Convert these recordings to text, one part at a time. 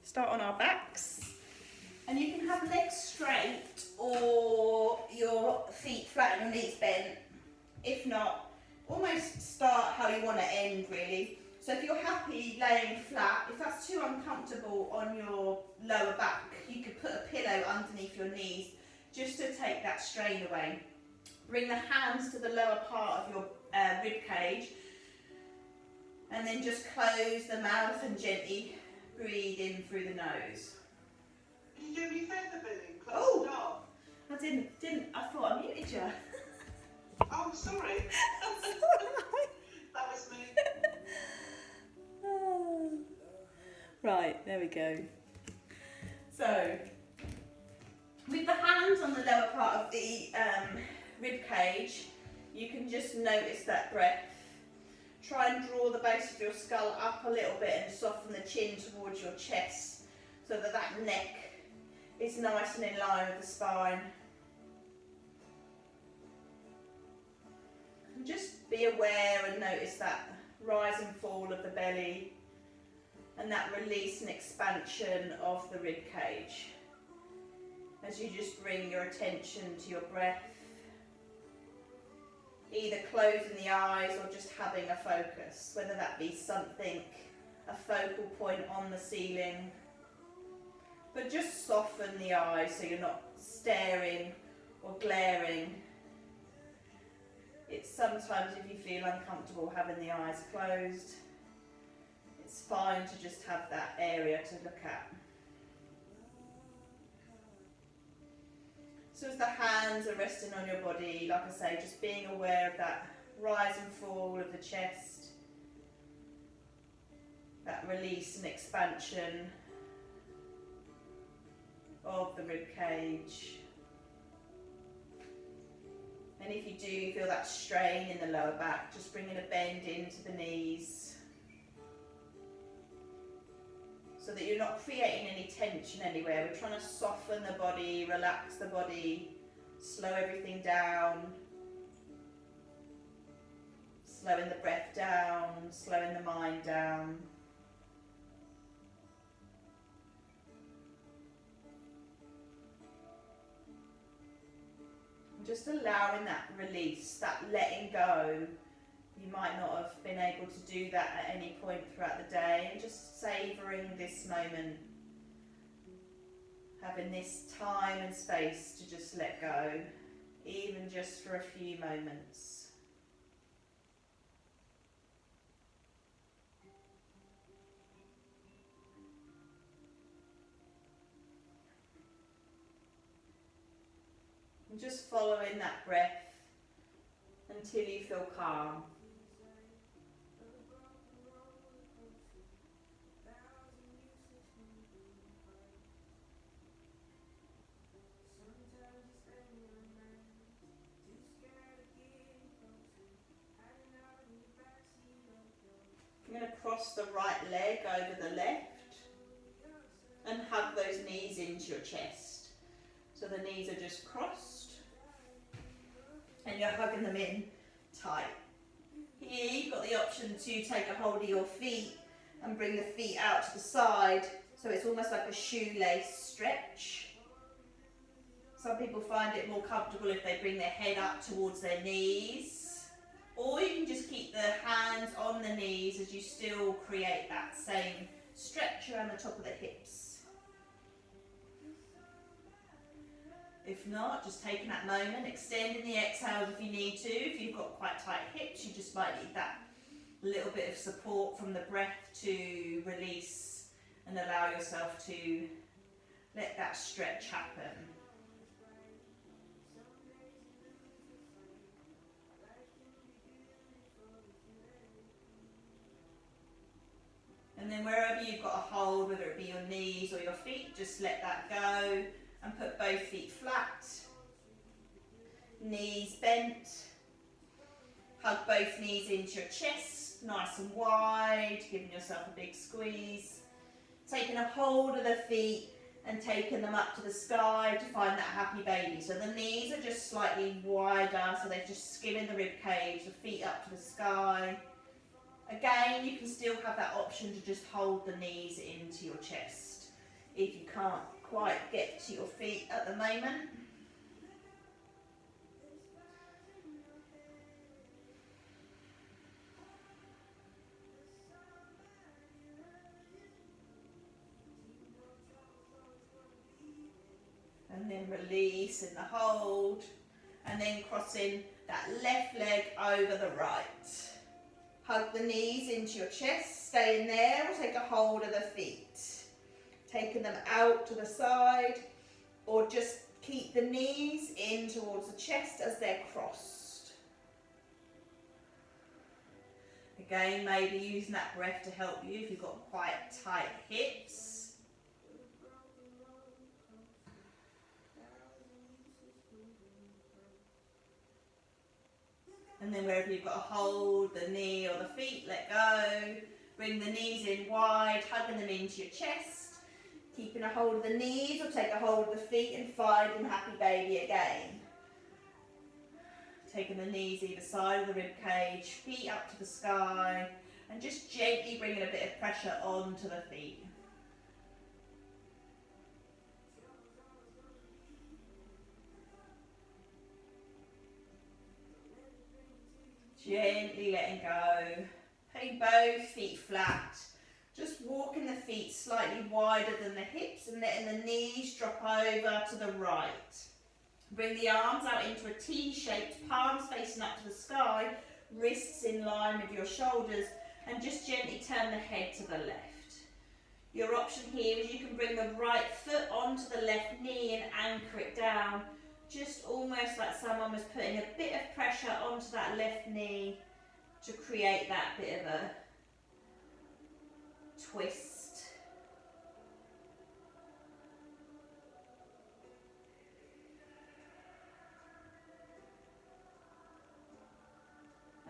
start on our backs. And you can have legs straight or your feet flat and your knees bent. If not, almost start how you want to end really. So if you're happy laying flat, if that's too uncomfortable on your lower back, you could put a pillow underneath your knees just to take that strain away. Bring the hands to the lower part of your rib cage, and then just close the mouth and gently breathe in through the nose. Did you do me a favour, Billy? Close it off. I didn't, I thought I muted you. Oh, sorry. That was me. Right, there we go. So, with the hands on the lower part of the rib cage, you can just notice that breath. Try and draw the base of your skull up a little bit and soften the chin towards your chest so that that neck is nice and in line with the spine. And just be aware and notice that rise and fall of the belly and that release and expansion of the rib cage as you just bring your attention to your breath, either closing the eyes or just having a focus, whether that be something, a focal point on the ceiling. But just soften the eyes so you're not staring or glaring. It's sometimes if you feel uncomfortable having the eyes closed, it's fine to just have that area to look at. So as the hands are resting on your body, like I say, just being aware of that rise and fall of the chest, that release and expansion of the rib cage. And if you do feel that strain in the lower back, just bringing a bend into the knees so that you're not creating any tension anywhere. We're trying to soften the body, relax the body, slow everything down, slowing the breath down, slowing the mind down. Just allowing that release, that letting go. You might not have been able to do that at any point throughout the day, and just savouring this moment, having this time and space to just let go, even just for a few moments. And just following that breath until you feel calm. I'm going to cross the right leg over the left and hug those knees into your chest. So the knees are just crossed and you're hugging them in tight. Here you've got the option to take a hold of your feet and bring the feet out to the side, so it's almost like a shoelace stretch. Some people find it more comfortable if they bring their head up towards their knees, or you can just keep the hands on the knees as you still create that same stretch around the top of the hips. If not, just taking that moment, extending the exhales if you need to. If you've got quite tight hips, you just might need that little bit of support from the breath to release and allow yourself to let that stretch happen. And then wherever you've got a hold, whether it be your knees or your feet, just let that go. And put both feet flat, knees bent, hug both knees into your chest, nice and wide, giving yourself a big squeeze. Taking a hold of the feet and taking them up to the sky to find that happy baby. So the knees are just slightly wider, so they're just skimming the rib cage, the feet up to the sky. Again, you can still have that option to just hold the knees into your chest. if you can't quite get to your feet at the moment. And then release in the hold, and then crossing that left leg over the right. Hug the knees into your chest, stay in there, or take a hold of the feet. Taking them out to the side, or just keep the knees in towards the chest as they're crossed. Again, maybe using that breath to help you if you've got quite tight hips. And then wherever you've got a hold, the knee or the feet, let go. Bring the knees in wide, hugging them into your chest. Keeping a hold of the knees, or take a hold of the feet and finding happy baby again. Taking the knees either side of the rib cage, feet up to the sky, and just gently bringing a bit of pressure onto the feet. Gently letting go. Hey, both feet flat. Just walking the feet slightly wider than the hips and letting the knees drop over to the right. Bring the arms out into a T-shaped, palms facing up to the sky, wrists in line with your shoulders, and just gently turn the head to the left. Your option here is you can bring the right foot onto the left knee and anchor it down, just almost like someone was putting a bit of pressure onto that left knee to create that bit of a twist.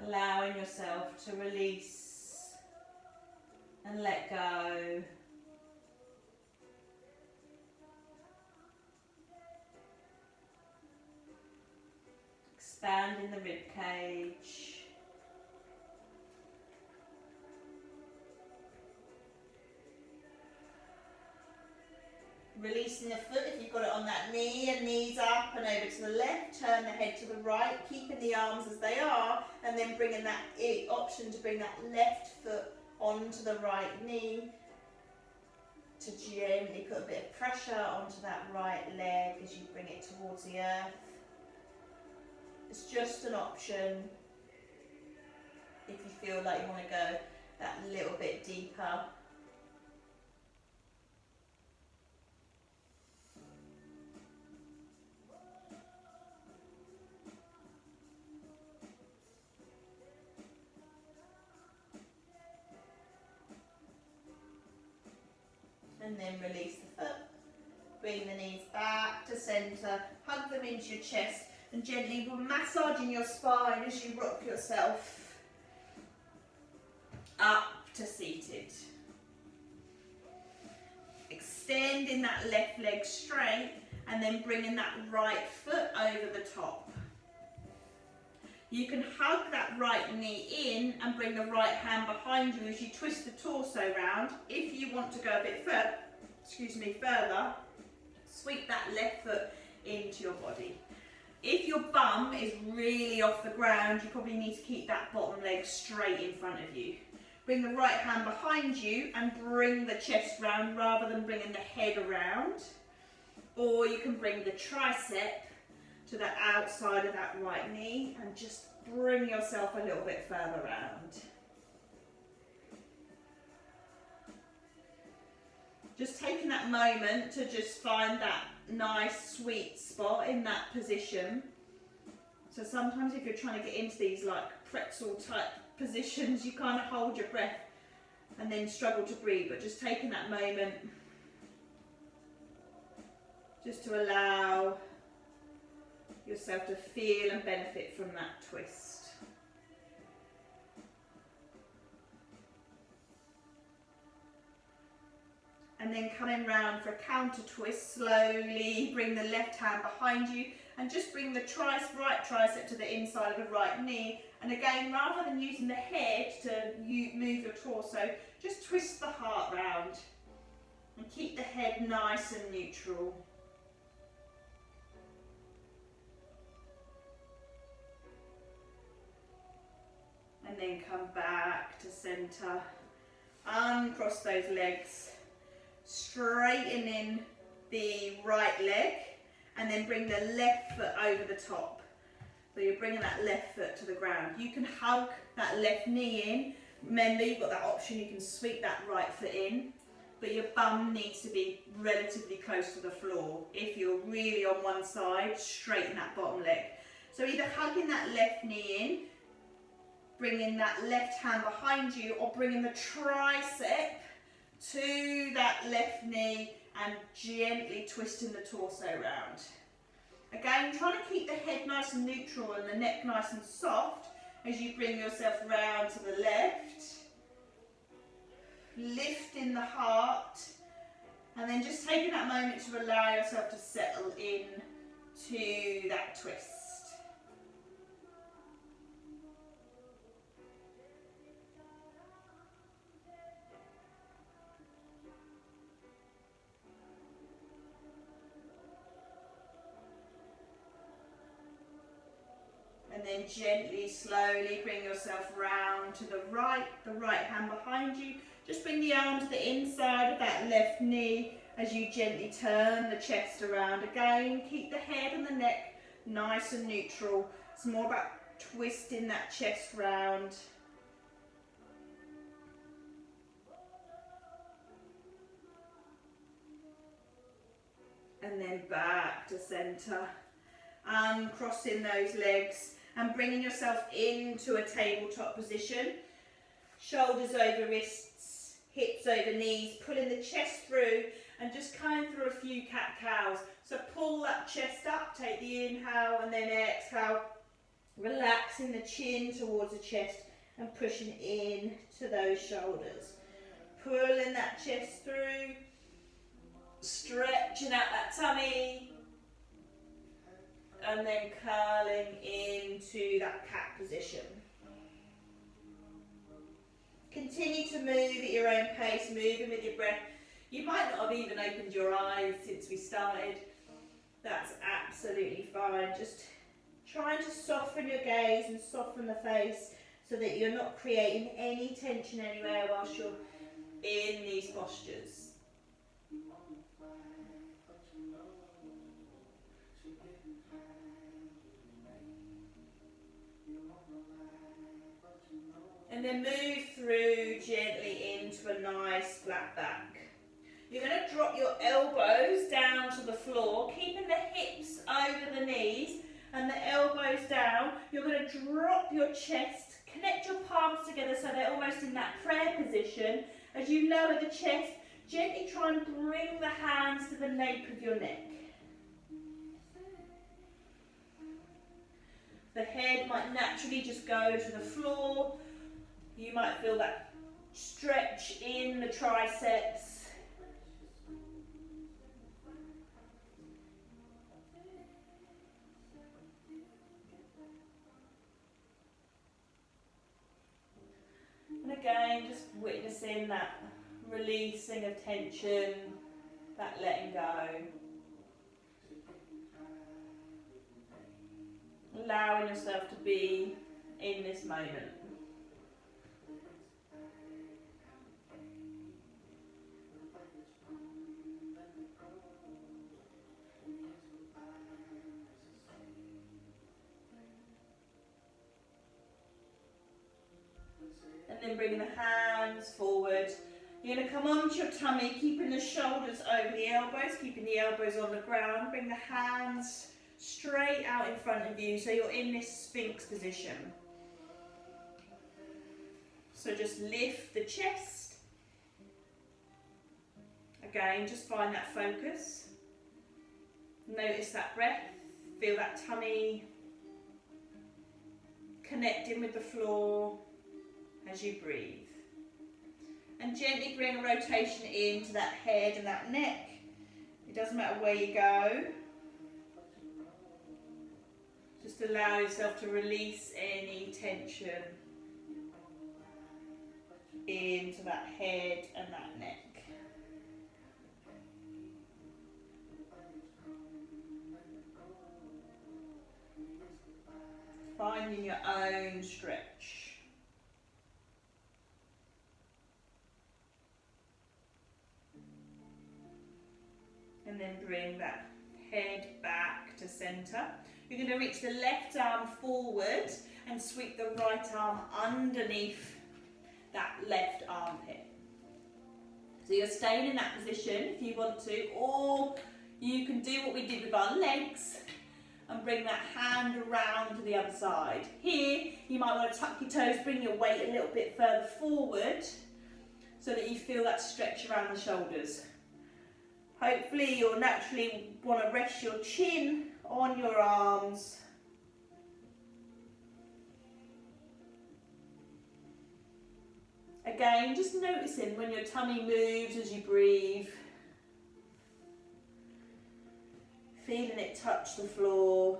Allowing yourself to release and let go. Expanding the rib cage. Releasing the foot if you've got it on that knee, and knees up and over to the left. Turn the head to the right, keeping the arms as they are, and then bringing that option to bring that left foot onto the right knee to gently put a bit of pressure onto that right leg as you bring it towards the earth. It's just an option if you feel like you want to go that little bit deeper. And then release the foot. Bring the knees back to centre. Hug them into your chest and gently massaging your spine as you rock yourself up to seated. Extending that left leg straight and then bringing that right foot over the top. You can hug that right knee in and bring the right hand behind you as you twist the torso round. If you want to go a bit further, sweep that left foot into your body. If your bum is really off the ground, you probably need to keep that bottom leg straight in front of you. Bring the right hand behind you and bring the chest round rather than bringing the head around. Or you can bring the tricep to the outside of that right knee and just bring yourself a little bit further round. Just taking that moment to just find that nice sweet spot in that position. So sometimes if you're trying to get into these like pretzel type positions, you kind of hold your breath and then struggle to breathe, but just taking that moment just to allow yourself to feel and benefit from that twist. And then coming round for a counter twist, slowly bring the left hand behind you and just bring the right tricep to the inside of the right knee. And again, rather than using the head to move your torso, just twist the heart round and keep the head nice and neutral. And then come back to centre. Uncross those legs. Straightening the right leg and then bring the left foot over the top. So you're bringing that left foot to the ground. You can hug that left knee in. Remember, you've got that option, you can sweep that right foot in, but your bum needs to be relatively close to the floor. If you're really on one side, straighten that bottom leg. So either hugging that left knee in, bringing that left hand behind you, or bringing the tricep to that left knee and gently twisting the torso around. Again, trying to keep the head nice and neutral and the neck nice and soft as you bring yourself round to the left. Lifting the heart, and then just taking that moment to allow yourself to settle in to that twist. And then gently, slowly bring yourself round to the right hand behind you. Just bring the arm to the inside of that left knee as you gently turn the chest around. Again, keep the head and the neck nice and neutral. It's more about twisting that chest round. And then back to centre. Uncrossing those legs and bringing yourself into a tabletop position. Shoulders over wrists, hips over knees, pulling the chest through and just coming through a few cat-cows. So pull that chest up, take the inhale and then exhale, relaxing the chin towards the chest and pushing in to those shoulders. Pulling that chest through, stretching out that tummy, and then curling into that cat position. Continue to move at your own pace, moving with your breath. You might not have even opened your eyes since we started. That's absolutely fine. Just trying to soften your gaze and soften the face so that you're not creating any tension anywhere whilst you're in these postures. And then move through gently into a nice flat back. You're going to drop your elbows down to the floor, keeping the hips over the knees and the elbows down. You're going to drop your chest, connect your palms together so they're almost in that prayer position. As you lower the chest, gently try and bring the hands to the nape of your neck. The head might naturally just go to the floor. You might feel that stretch in the triceps. And again, just witnessing that releasing of tension, that letting go. Allowing yourself to be in this moment. And then bringing the hands forward. You're going to come onto your tummy, keeping the shoulders over the elbows, keeping the elbows on the ground. Bring the hands straight out in front of you so you're in this Sphinx position. So just lift the chest. Again, just find that focus. Notice that breath. Feel that tummy connecting with the floor as you breathe. And gently bring a rotation into that head and that neck. It doesn't matter where you go. Just allow yourself to release any tension into that head and that neck. finding your own stretch. And then bring that head back to centre. You're going to reach the left arm forward and sweep the right arm underneath that left armpit. So you're staying in that position if you want to, or you can do what we did with our legs and bring that hand around to the other side. Here, you might want to tuck your toes, bring your weight a little bit further forward so that you feel that stretch around the shoulders. Hopefully you'll naturally want to rest your chin on your arms. Again, just noticing when your tummy moves as you breathe. Feeling it touch the floor.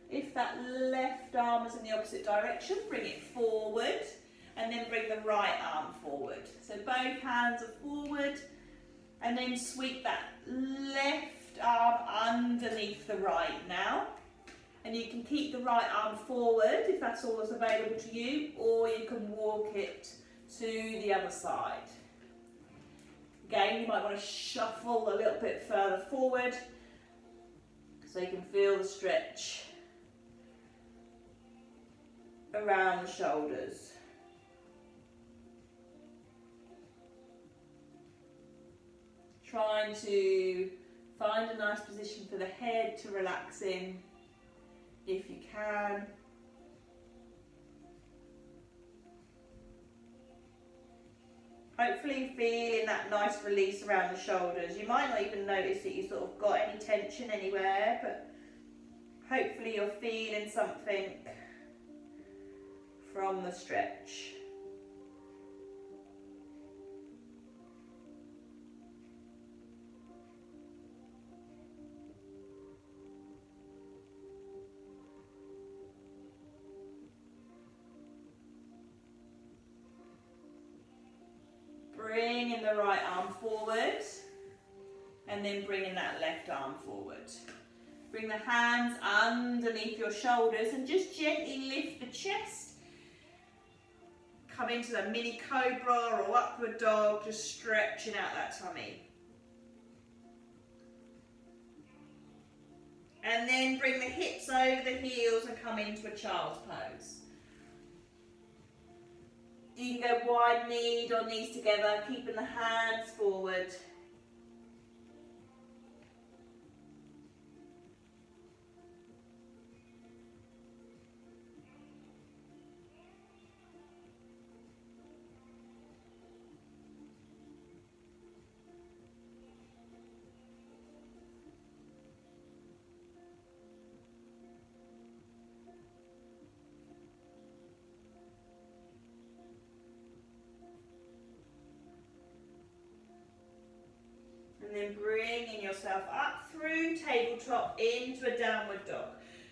If that left arm is in the opposite direction, bring it forward and then bring the right arm forward. So both hands are forward and then sweep that left arm underneath the right now. And you can keep the right arm forward if that's all that's available to you, or you can walk it to the other side. Again, you might want to shuffle a little bit further forward so you can feel the stretch around the shoulders. Trying to find a nice position for the head to relax in if you can. Hopefully feeling that nice release around the shoulders. You might not even notice that you sort of got any tension anywhere, but hopefully you're feeling something from the stretch. Bringing the right arm forward and then bringing that left arm forward. Bring the hands underneath your shoulders and just gently lift the chest. Come into the mini cobra or upward dog, just stretching out that tummy. And then bring the hips over the heels and come into a child's pose. You can go wide kneed or knees together, keeping the hands forward. And then bringing yourself up through tabletop into a downward dog.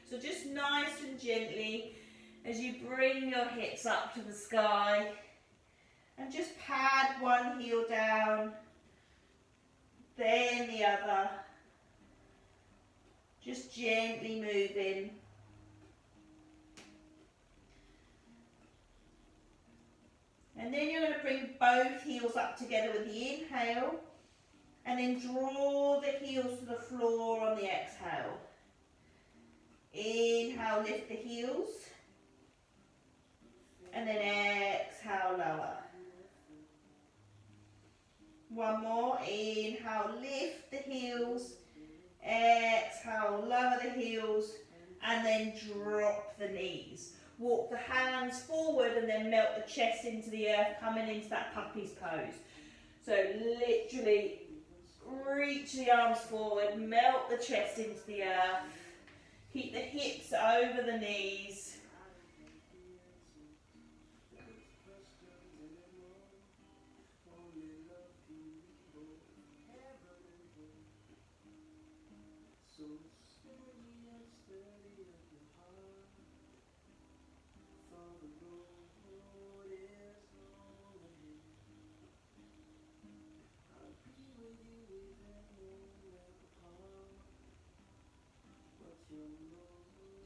So just nice and gently as you bring your hips up to the sky and just pad one heel down, then the other. Just gently moving. And then you're going to bring both heels up together with the inhale. And then draw the heels to the floor on the exhale. Inhale, lift the heels. And then exhale, lower. One more. Inhale, lift the heels. Exhale, lower the heels. And then drop the knees. Walk the hands forward and then melt the chest into the earth, coming into that puppy's pose. So literally reach the arms forward, melt the chest into the earth, keep the hips over the knees.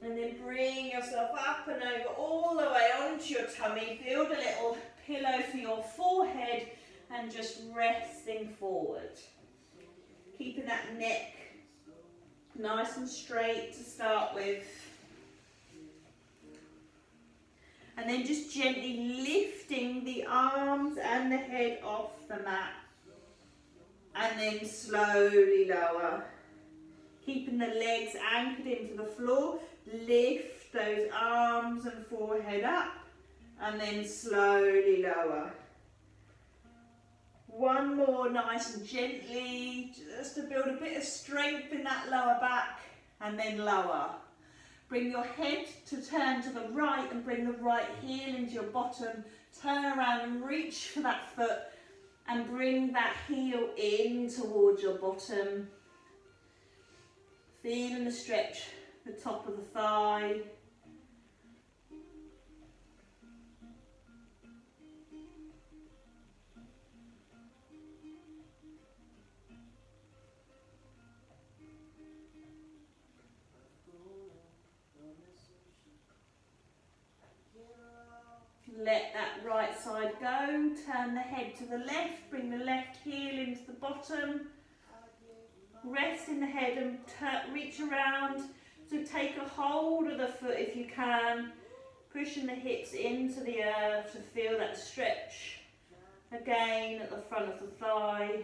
And then bring yourself up and over all the way onto your tummy. Build a little pillow for your forehead and just resting forward. Keeping that neck nice and straight to start with. And then just gently lifting the arms and the head off the mat. And then slowly lower. Keeping the legs anchored into the floor. Lift those arms and forehead up. And then slowly lower. One more, nice and gently, just to build a bit of strength in that lower back. And then lower. Bring your head to turn to the right and bring the right heel into your bottom. Turn around and reach for that foot and bring that heel in towards your bottom. Feeling the stretch, the top of the thigh. Let that right side go, turn the head to the left, bring the left heel into the bottom, rest in the head and reach around, so take a hold of the foot if you can, pushing the hips into the earth to feel that stretch, again at the front of the thigh.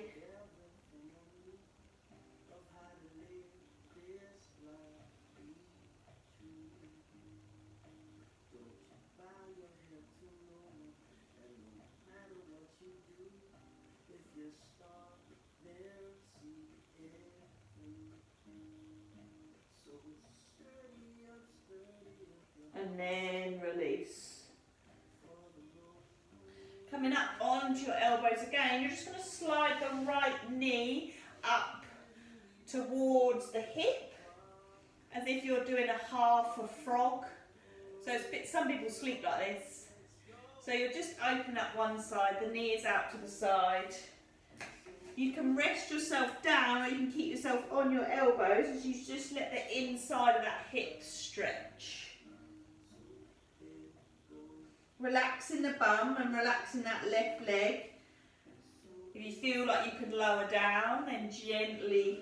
And then release. Coming up onto your elbows again, you're just going to slide the right knee up towards the hip, as if you're doing a half a frog. So it's a bit, some people sleep like this. So you'll just open up one side, the knee is out to the side. You can rest yourself down or you can keep yourself on your elbows as you just let the inside of that hip stretch. Relaxing the bum and relaxing that left leg. If you feel like you can lower down, then gently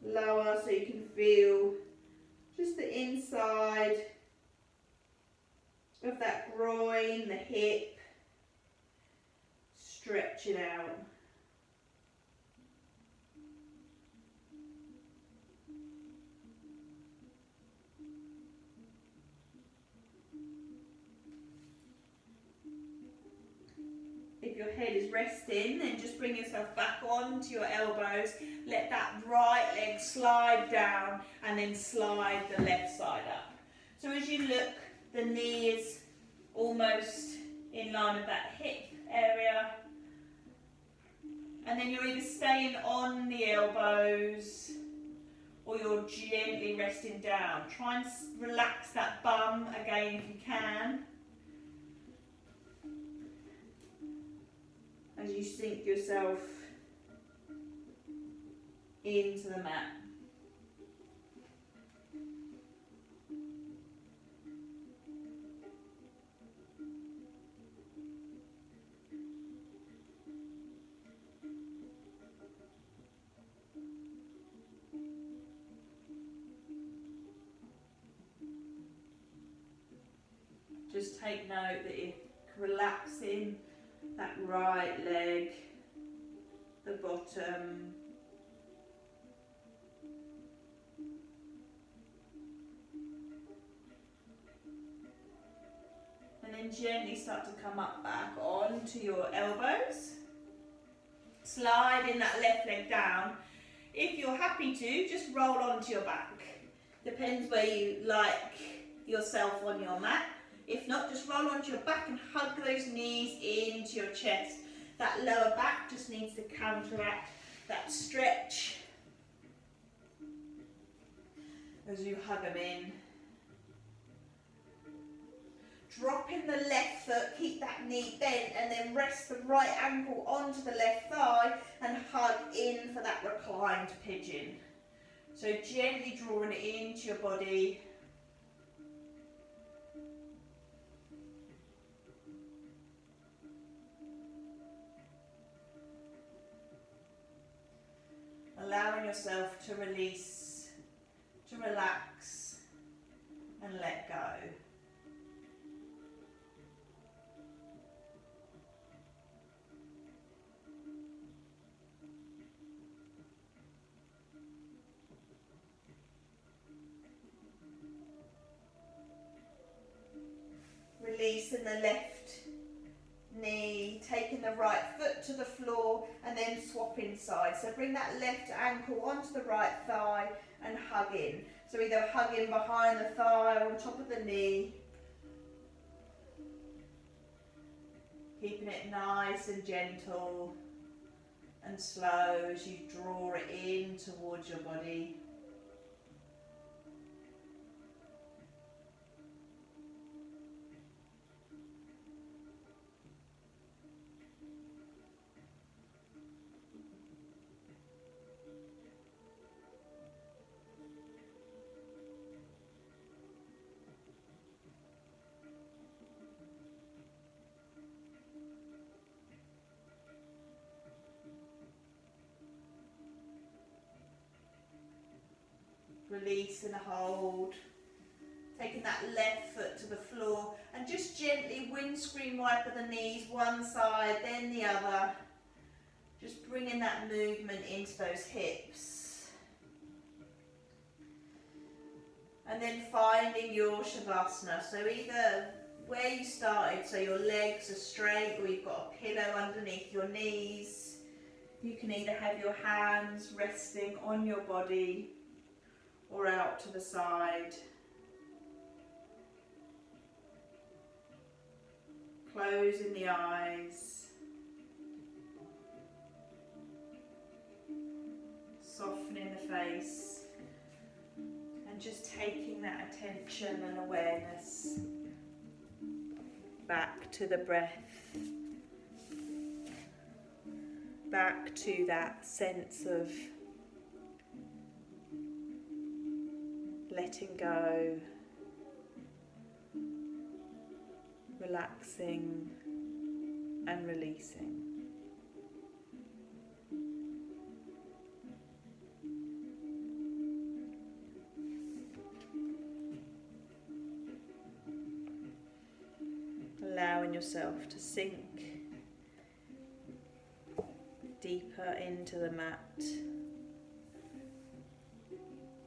lower so you can feel just the inside of that groin, the hip, stretching out. If your head is resting, then just bring yourself back onto your elbows. Let that right leg slide down and then slide the left side up. So as you look, the knee is almost in line with that hip area. And then you're either staying on the elbows or you're gently resting down. Try and relax that bum again if you can, as you sink yourself into the mat. Just take note that you're relaxing that right leg, the bottom, and then gently start to come up back onto your elbows, sliding that left leg down. If you're happy to, just roll onto your back, depends where you like yourself on your mat. If not, just roll onto your back and hug those knees into your chest. That lower back just needs to counteract that stretch as you hug them in. Drop in the left foot, keep that knee bent, and then rest the right ankle onto the left thigh and hug in for that reclined pigeon. So gently drawing it into your body. Allowing yourself to release, to relax and let go. Releasing the left knee, taking the right foot to the floor and then swapping sides. So bring that left ankle onto the right thigh and hug in. So either hug in behind the thigh or on top of the knee. Keeping it nice and gentle and slow as you draw it in towards your body. Release and hold. Taking that left foot to the floor and just gently windscreen wiper the knees one side then the other. Just bringing that movement into those hips. And then finding your Shavasana. So either where you started, so your legs are straight or you've got a pillow underneath your knees. You can either have your hands resting on your body or out to the side. Closing the eyes. Softening the face. And just taking that attention and awareness back to the breath. Back to that sense of letting go, relaxing and releasing. Allowing yourself to sink deeper into the mat,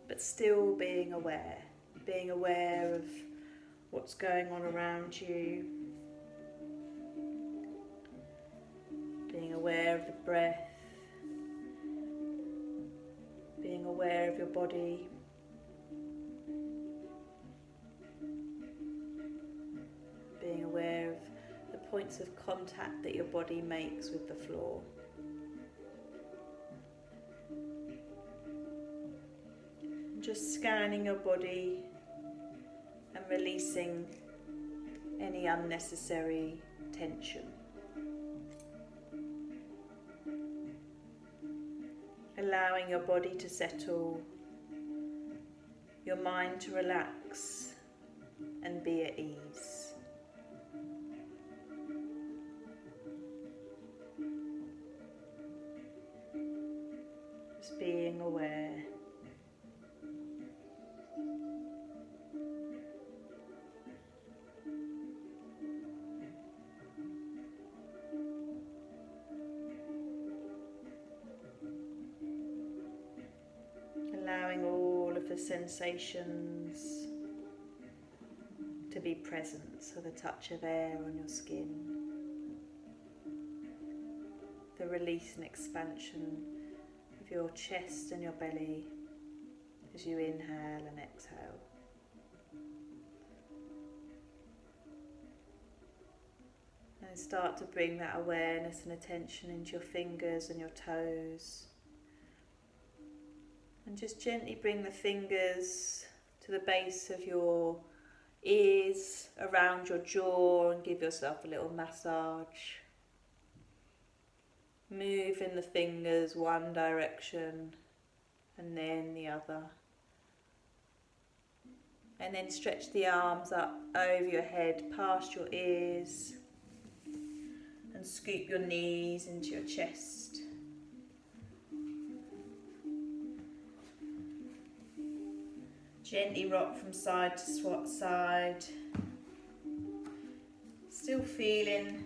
but still being aware of what's going on around you, being aware of the breath, being aware of your body, being aware of the points of contact that your body makes with the floor. Just scanning your body and releasing any unnecessary tension. Allowing your body to settle, your mind to relax and be at ease. Just being aware. Allowing all of the sensations to be present, so the touch of air on your skin, the release and expansion of your chest and your belly as you inhale and exhale. And start to bring that awareness and attention into your fingers and your toes. And just gently bring the fingers to the base of your ears, around your jaw, and give yourself a little massage. Moving the fingers one direction and then the other. And then stretch the arms up over your head, past your ears, and scoop your knees into your chest. Gently rock from side to side, still feeling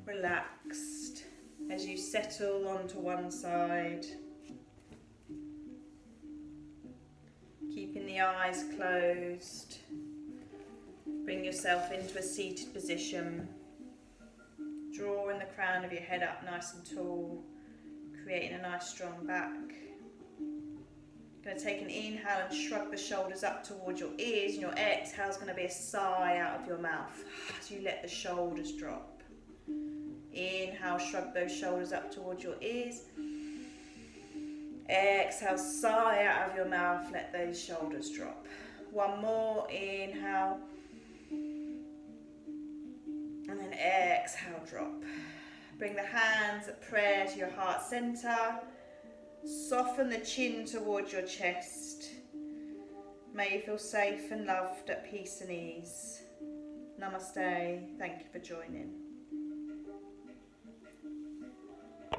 relaxed as you settle onto one side. Keeping the eyes closed, bring yourself into a seated position, drawing the crown of your head up nice and tall, creating a nice strong back. Going to take an inhale and shrug the shoulders up towards your ears, and your exhale is going to be a sigh out of your mouth as you let the shoulders drop. Inhale, shrug those shoulders up towards your ears. Exhale, sigh out of your mouth, let those shoulders drop. One more, inhale. And then exhale, drop. Bring the hands at prayer to your heart centre. Soften the chin towards your chest. May you feel safe and loved, at peace and ease. Namaste. Thank you for joining.